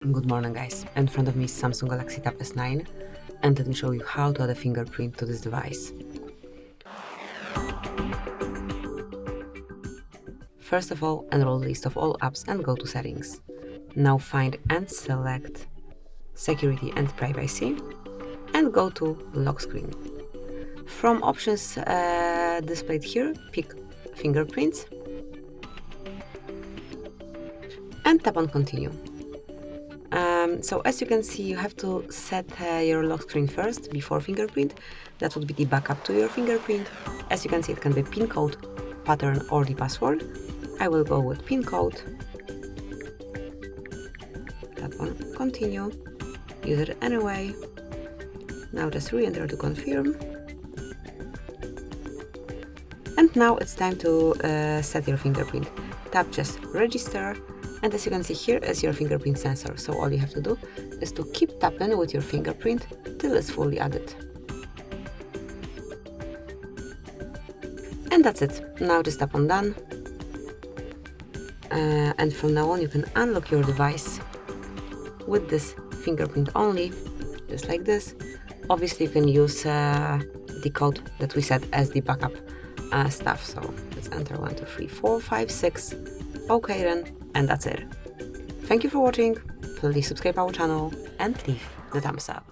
Good morning, guys. In front of me is Samsung Galaxy Tab S9, and let me show you how to add a fingerprint to this device. First of all, enroll the list of all apps and go to Settings. Now find and select Security and Privacy and go to Lock Screen. From options displayed here, pick Fingerprints and tap on Continue. So as you can see, you have to set your lock screen first before fingerprint. That would be the backup to your fingerprint. As you can see, it can be pin code, pattern or the password. I will go with pin code. Tap on continue. Use it anyway. Now just re-enter to confirm. And now it's time to set your fingerprint. Tap just register. And as you can see, here is your fingerprint sensor. So all you have to do is to keep tapping with your fingerprint till it's fully added. And that's it. Now just tap on done. And from now on, you can unlock your device with this fingerprint only, just like this. Obviously, you can use the code that we set as the backup stuff. So let's enter 1, 2, 3, 4, 5, 6. Okay then, and that's it. Thank you for watching. Please subscribe our channel and leave the thumbs up.